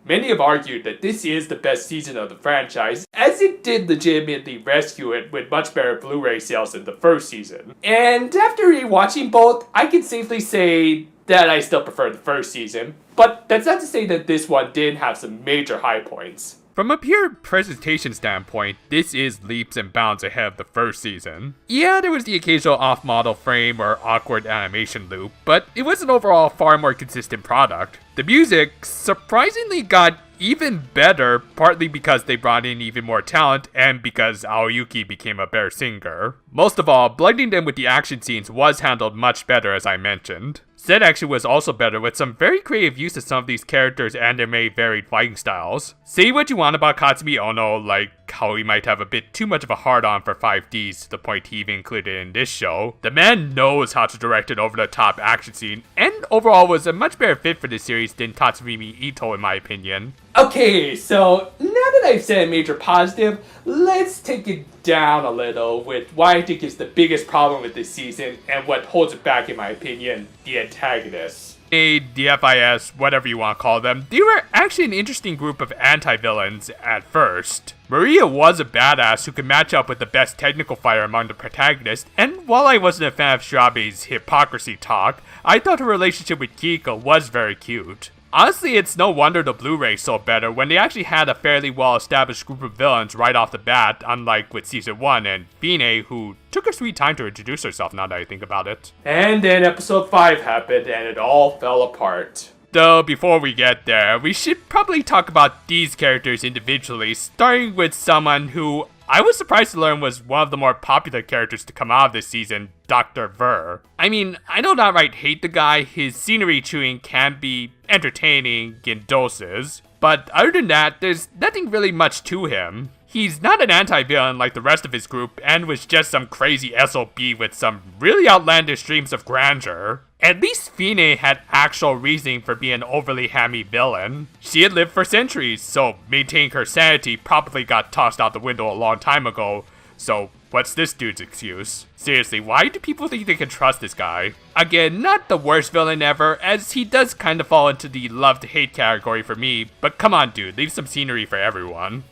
Many have argued that this is the best season of the franchise, as it did legitimately rescue it with much better Blu-ray sales than the first season. And after rewatching both, I can safely say that I still prefer the first season, but that's not to say that this one didn't have some major high points. From a pure presentation standpoint, this is leaps and bounds ahead of the first season. Yeah, there was the occasional off-model frame or awkward animation loop, but it was an overall far more consistent product. The music surprisingly got even better, partly because they brought in even more talent and because Aoyuki became a better singer. Most of all, blending them with the action scenes was handled much better, as I mentioned. Set action was also better, with some very creative use of some of these characters and their many varied fighting styles. Say what you want about Katsumi Ono, like how he might have a bit too much of a hard-on for 5Ds to the point he even included in this show. The man knows how to direct an over-the-top action scene, and overall was a much better fit for this series than Tatsumi Ito in my opinion. Okay, so now that I've said a major positive, let's take it down a little with why I think is the biggest problem with this season and what holds it back in my opinion, the antagonists. The FIS, whatever you want to call them, they were actually an interesting group of anti-villains at first. Maria was a badass who could match up with the best technical fighter among the protagonists, and while I wasn't a fan of Shirabe's hypocrisy talk, I thought her relationship with Kiko was very cute. Honestly, it's no wonder the Blu-ray sold better when they actually had a fairly well-established group of villains right off the bat, unlike with Season 1 and Fine, who took her sweet time to introduce herself now that I think about it. And then episode 5 happened and it all fell apart. Though, before we get there, we should probably talk about these characters individually, starting with someone who I was surprised to learn was one of the more popular characters to come out of this season, Dr. Ver. I mean, I don't outright hate the guy, his scenery chewing can be entertaining in doses, but other than that, there's nothing really much to him. He's not an anti-villain like the rest of his group, and was just some crazy SOB with some really outlandish dreams of grandeur. At least Fine had actual reasoning for being an overly hammy villain. She had lived for centuries, so maintaining her sanity probably got tossed out the window a long time ago, so what's this dude's excuse? Seriously, why do people think they can trust this guy? Again, not the worst villain ever, as he does kind of fall into the love-to-hate category for me, but come on dude, leave some scenery for everyone.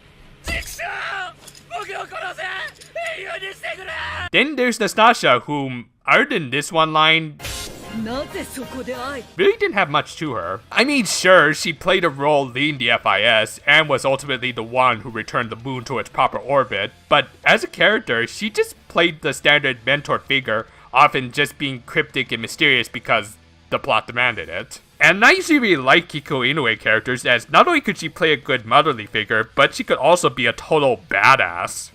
Then there's Nastasia, whom, other than this one line, really didn't have much to her. I mean, sure, she played a role leading the FIS, and was ultimately the one who returned the moon to its proper orbit, but as a character, she just played the standard mentor figure, often just being cryptic and mysterious because the plot demanded it. And I usually really like Kiko Inoue characters, as not only could she play a good motherly figure, but she could also be a total badass.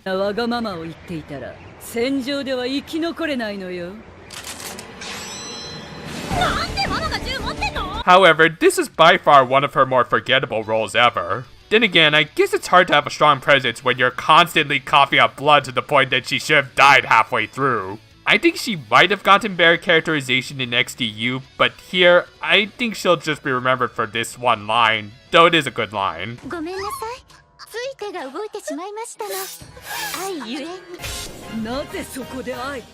However, this is by far one of her more forgettable roles ever. Then again, I guess it's hard to have a strong presence when you're constantly coughing up blood to the point that she should have died halfway through. I think she might have gotten better characterization in XDU, but here, I think she'll just be remembered for this one line, though it is a good line.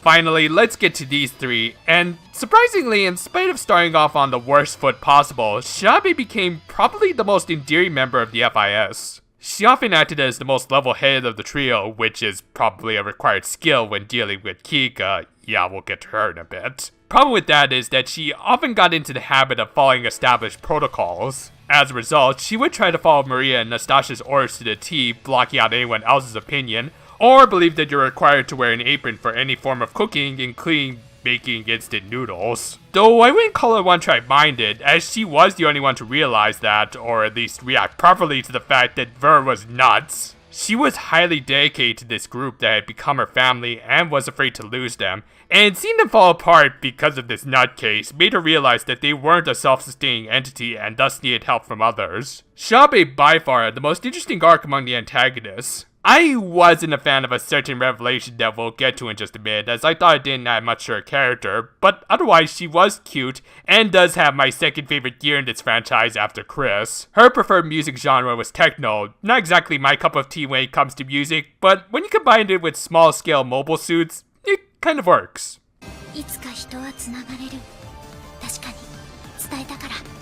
Finally, let's get to these three, and surprisingly, in spite of starting off on the worst foot possible, Shirabe became probably the most endearing member of the FIS. She often acted as the most level-headed of the trio, which is probably a required skill when dealing with Kika. Yeah, we'll get to her in a bit. Problem with that is that she often got into the habit of following established protocols. As a result, she would try to follow Maria and Nastasia's orders to the T, blocking out anyone else's opinion, or believe that you're required to wear an apron for any form of cooking, including making instant noodles. Though I wouldn't call her one-track minded, as she was the only one to realize that, or at least react properly to the fact that Ver was nuts. She was highly dedicated to this group that had become her family and was afraid to lose them, and seeing them fall apart because of this nutcase made her realize that they weren't a self-sustaining entity and thus needed help from others. Shabe by far had the most interesting arc among the antagonists. I wasn't a fan of a certain revelation that we'll get to in just a bit, as I thought it didn't add much to her character, but otherwise she was cute, and does have my second favorite gear in this franchise after Chris. Her preferred music genre was techno, not exactly my cup of tea when it comes to music, but when you combine it with small-scale mobile suits, it kind of works.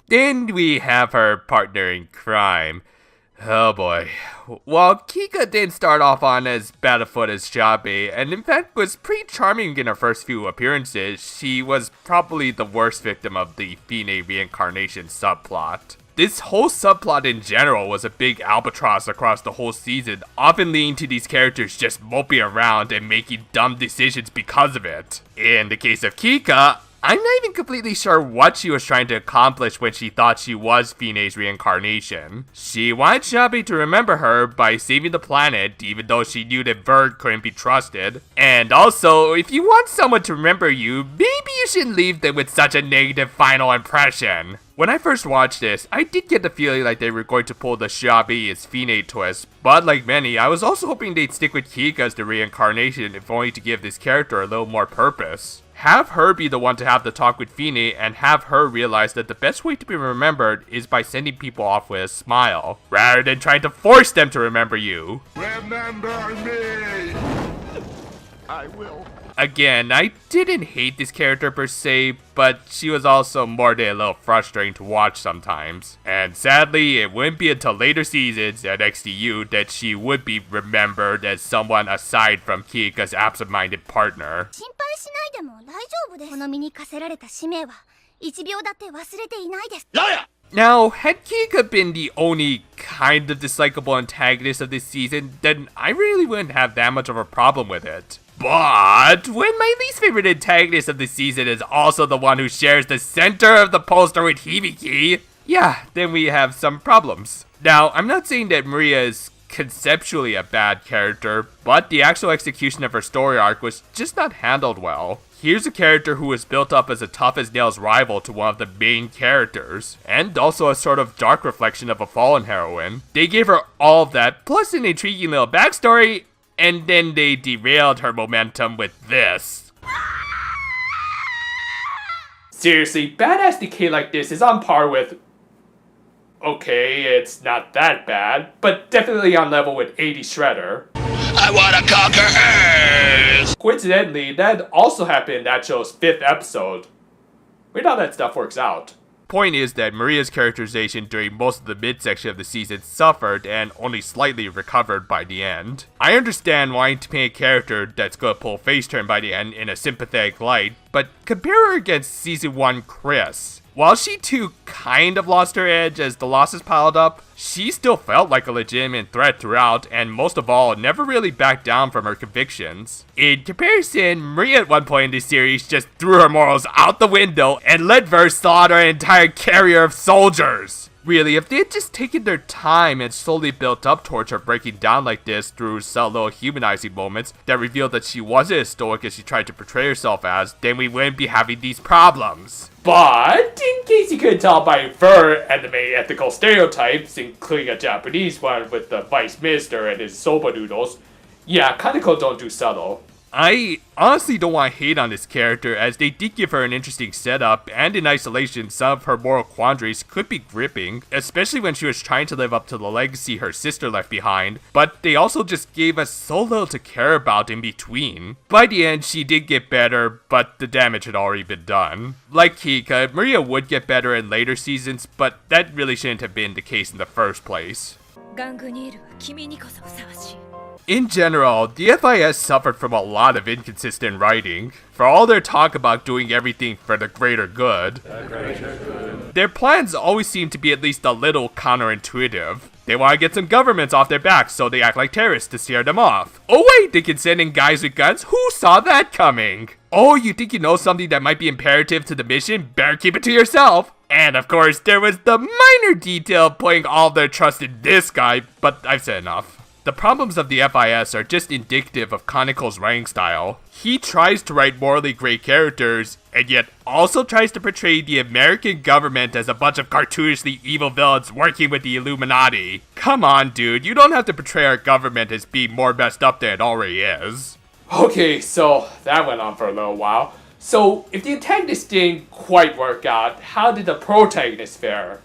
Then we have her partner in crime. Oh boy. While Kika didn't start off on as bad a foot as Shabe, and in fact was pretty charming in her first few appearances, she was probably the worst victim of the Fine reincarnation subplot. This whole subplot in general was a big albatross across the whole season, often leading to these characters just moping around and making dumb decisions because of it. In the case of Kika, I'm not even completely sure what she was trying to accomplish when she thought she was Fine's reincarnation. She wanted Shabe to remember her by saving the planet, even though she knew that Verd couldn't be trusted. And also, if you want someone to remember you, maybe you shouldn't leave them with such a negative final impression. When I first watched this, I did get the feeling like they were going to pull the Shabe is Fine twist, but like many, I was also hoping they'd stick with Kika as the reincarnation, if only to give this character a little more purpose. Have her be the one to have the talk with Fine, and have her realize that the best way to be remembered is by sending people off with a smile, rather than trying to force them to remember you. Remember me! I will. Again, I didn't hate this character per se, but she was also more than a little frustrating to watch sometimes. And sadly, it wouldn't be until later seasons at XDU that she would be remembered as someone aside from Kika's absent-minded partner. Now, had Kika been the only kind of dislikable antagonist of this season, then I really wouldn't have that much of a problem with it. But when my least favorite antagonist of the season is also the one who shares the center of the poster with Hibiki, yeah, then we have some problems. Now, I'm not saying that Maria is conceptually a bad character, but the actual execution of her story arc was just not handled well. Here's a character who was built up as a tough-as-nails rival to one of the main characters, and also a sort of dark reflection of a fallen heroine. They gave her all of that, plus an intriguing little backstory, and then they derailed her momentum with this. Seriously, badass decay like this is on par with... Okay, it's not that bad, but definitely on level with 80 Shredder. I wanna conquer Earth! Coincidentally, that also happened in that show's 5th episode. Weird how that stuff works out. Point is that Maria's characterization during most of the midsection of the season suffered and only slightly recovered by the end. I understand wanting to paint a character that's gonna pull face turn by the end in a sympathetic light, but compare her against season 1 Chris. While she too kind of lost her edge as the losses piled up, she still felt like a legitimate threat throughout, and most of all, never really backed down from her convictions. In comparison, Maria at one point in this series just threw her morals out the window and let Ver slaughter an entire carrier of soldiers. Really, if they had just taken their time and slowly built up towards her breaking down like this through some little humanizing moments that revealed that she wasn't as stoic as she tried to portray herself as, then we wouldn't be having these problems. But, in case you couldn't tell by Ver anime ethical stereotypes, including a Japanese one with the vice minister and his soba noodles, yeah, Kaneko don't do subtle. I honestly don't want to hate on this character, as they did give her an interesting setup, and in isolation, some of her moral quandaries could be gripping, especially when she was trying to live up to the legacy her sister left behind, but they also just gave us so little to care about in between. By the end, she did get better, but the damage had already been done. Like Kika, Maria would get better in later seasons, but that really shouldn't have been the case in the first place. ガングニールは君にこそふさわしい。 In general, the FIS suffered from a lot of inconsistent writing. For all their talk about doing everything for the greater good, their plans always seem to be at least a little counterintuitive. They want to get some governments off their backs, so they act like terrorists to scare them off. Oh wait, they can send in guys with guns? Who saw that coming? Oh, you think you know something that might be imperative to the mission? Better keep it to yourself. And of course, there was the minor detail putting all their trust in this guy, but I've said enough. The problems of the FIS are just indicative of Kaneko's writing style. He tries to write morally great characters, and yet also tries to portray the American government as a bunch of cartoonishly evil villains working with the Illuminati. Come on, dude, you don't have to portray our government as being more messed up than it already is. Okay, so that went on for a little while. So, if the antagonist didn't quite work out, how did the protagonist fare?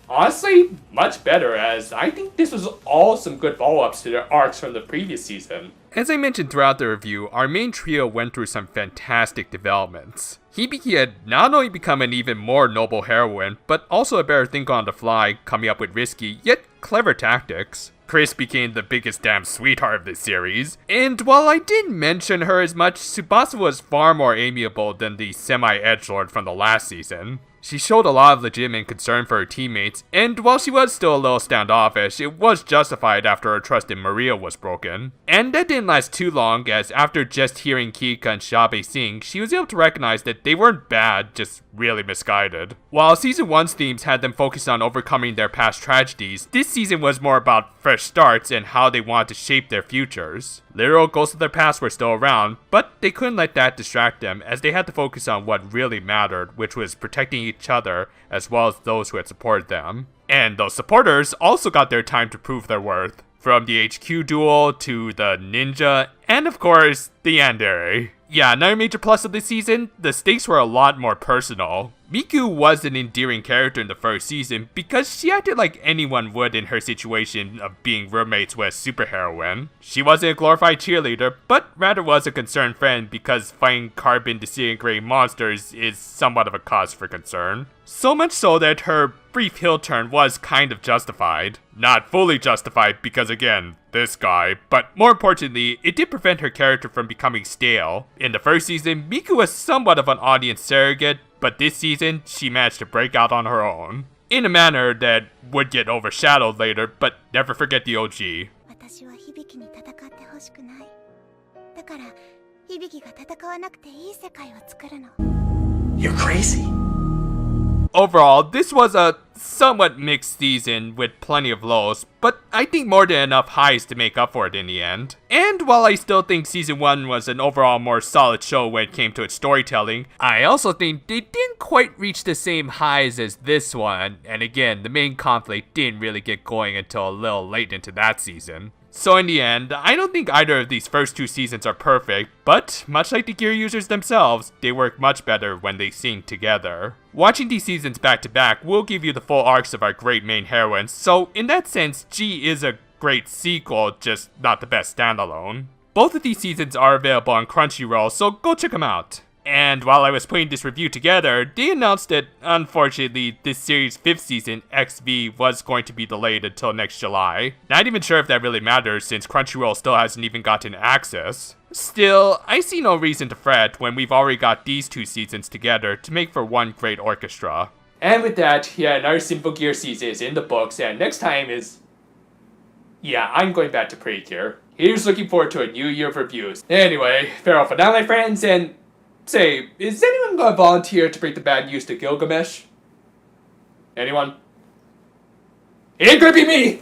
Honestly, much better, as I think this was all some good follow-ups to their arcs from the previous season. As I mentioned throughout the review, our main trio went through some fantastic developments. Hibiki had not only become an even more noble heroine, but also a better thinker on the fly, coming up with risky, yet clever tactics. Chris became the biggest damn sweetheart of this series, and while I didn't mention her as much, Tsubasa was far more amiable than the semi-edgelord from the last season. She showed a lot of legitimate concern for her teammates, and while she was still a little standoffish, it was justified after her trust in Maria was broken. And that didn't last too long, as after just hearing Kika and Shabe sing, she was able to recognize that they weren't bad, just really misguided. While Season 1's themes had them focused on overcoming their past tragedies, this season was more about fresh starts and how they wanted to shape their futures. Literal ghosts of their past were still around, but they couldn't let that distract them, as they had to focus on what really mattered, which was protecting each other as well as those who had supported them. And those supporters also got their time to prove their worth, from the HQ duel to the ninja, and of course, the yandere. Yeah, another major plus of this season, the stakes were a lot more personal. Miku was an endearing character in the first season because she acted like anyone would in her situation of being roommates with a superheroine. She wasn't a glorified cheerleader, but rather was a concerned friend because fighting carbon disintegrating monsters is somewhat of a cause for concern. So much so that her brief heel turn was kind of justified. Not fully justified because again, this guy, but more importantly, it did prevent her character from becoming stale. In the first season, Miku was somewhat of an audience surrogate, but this season, she managed to break out on her own. In a manner that would get overshadowed later, but never forget the OG. You're crazy. Overall, this was a somewhat mixed season with plenty of lows, but I think more than enough highs to make up for it in the end. And while I still think Season 1 was an overall more solid show when it came to its storytelling, I also think they didn't quite reach the same highs as this one, and again, the main conflict didn't really get going until a little late into that season. So in the end, I don't think either of these first two seasons are perfect, but much like the Gear users themselves, they work much better when they sing together. Watching these seasons back to back will give you the full arcs of our great main heroines, so in that sense, G is a great sequel, just not the best standalone. Both of these seasons are available on Crunchyroll, so go check them out. And while I was putting this review together, they announced that, unfortunately, this series' 5th season, XV, was going to be delayed until next July. Not even sure if that really matters since Crunchyroll still hasn't even gotten access. Still, I see no reason to fret when we've already got these two seasons together to make for one great orchestra. And with that, yeah, another Symphogear season is in the books, and next time is... yeah, I'm going back to Pre-Gear. Here's looking forward to a new year of reviews. Anyway, farewell for now, my friends, and... say, is anyone gonna volunteer to break the bad news to Gilgamesh? Anyone? It ain't gonna be me!